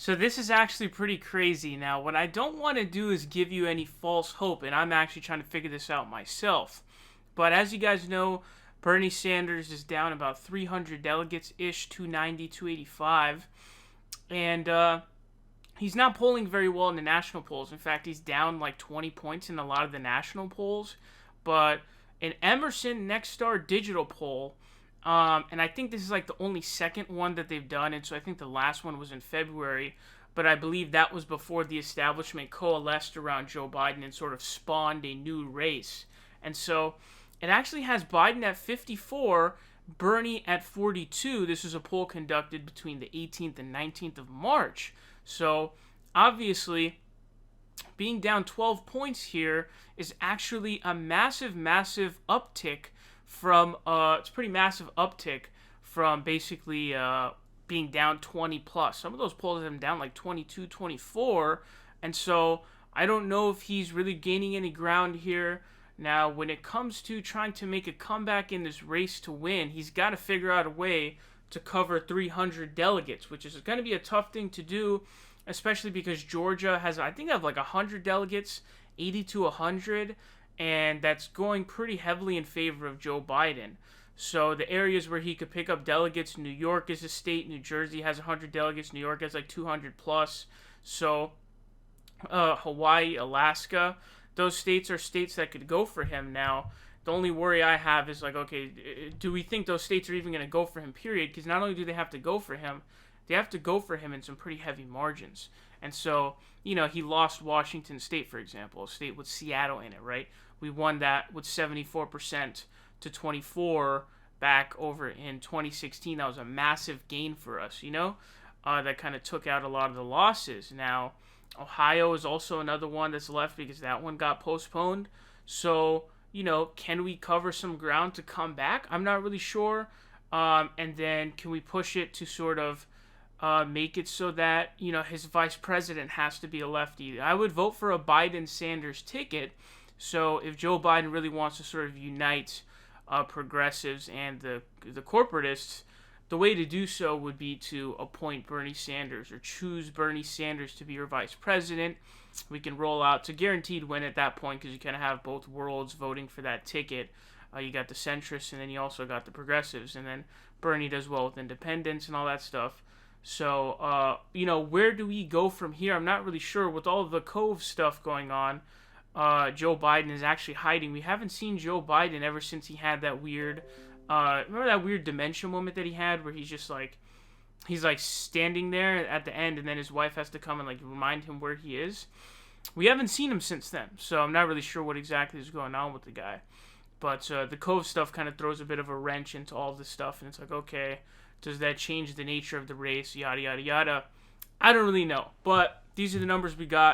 So this is actually pretty crazy. Now, what I don't want to do is give you any false hope, and I'm actually trying to figure this out myself. But as you guys know, Bernie Sanders is down about 300 delegates-ish, 290, 285. And he's not polling very well in the national polls. In fact, he's down like 20 points in a lot of the national polls. But an Emerson NextStarDigital poll, and I think this is like the only second one that they've done, and so I think the last one was in February, but I believe that was before the establishment coalesced around Joe Biden and sort of spawned a new race. And so it actually has Biden at 54, Bernie at 42. This was a poll conducted between the 18th and 19th of March. So obviously, being down 12 points here is actually a massive, massive uptick from, it's a pretty massive uptick from basically being down 20 plus. Some of those polls have been down like 22, 24. And so I don't know if he's really gaining any ground here. Now, when it comes to trying to make a comeback in this race to win, he's got to figure out a way to cover 300 delegates, which is going to be a tough thing to do, especially because Georgia has, I think, they have like 100 delegates, 80 to 100, and that's going pretty heavily in favor of Joe Biden. So the areas where he could pick up delegates, New York is a state, New Jersey has 100 delegates, New York has like 200 plus. So Hawaii, Alaska, those states are states that could go for him. Now, the only worry I have is like, okay, do we think those states are even going to go for him, period? Because not only do they have to go for him, they have to go for him in some pretty heavy margins. And so, you know, he lost Washington State, for example, a state with Seattle in it, right? We won that with 74% to 24 back over in 2016. That was a massive gain for us, you know? That kind of took out a lot of the losses. Now, Ohio is also another one that's left because that one got postponed. So, you know, can we cover some ground to come back? I'm not really sure. And then can we push it to sort of make it so that, you know, his vice president has to be a lefty? I would vote for a Biden-Sanders ticket. So if Joe Biden really wants to sort of unite progressives and the corporatists, the way to do so would be to appoint Bernie Sanders or choose Bernie Sanders to be your vice president. We can roll out to guaranteed win at that point because you kind of have both worlds voting for that ticket. You got the centrists and then you also got the progressives. And then Bernie does well with independents and all that stuff. So, you know, where do we go from here? I'm not really sure. With all of the Cove stuff going on, Joe Biden is actually hiding. We haven't seen Joe Biden ever since he had that weird... remember that weird dementia moment that he had where he's just like, he's like standing there at the end and then his wife has to come and like remind him where he is. We haven't seen him since then, so I'm not really sure what exactly is going on with the guy. But the Cove stuff kind of throws a bit of a wrench into all this stuff, and it's like, okay, does that change the nature of the race, yada, yada, yada? I don't really know, but these are the numbers we got.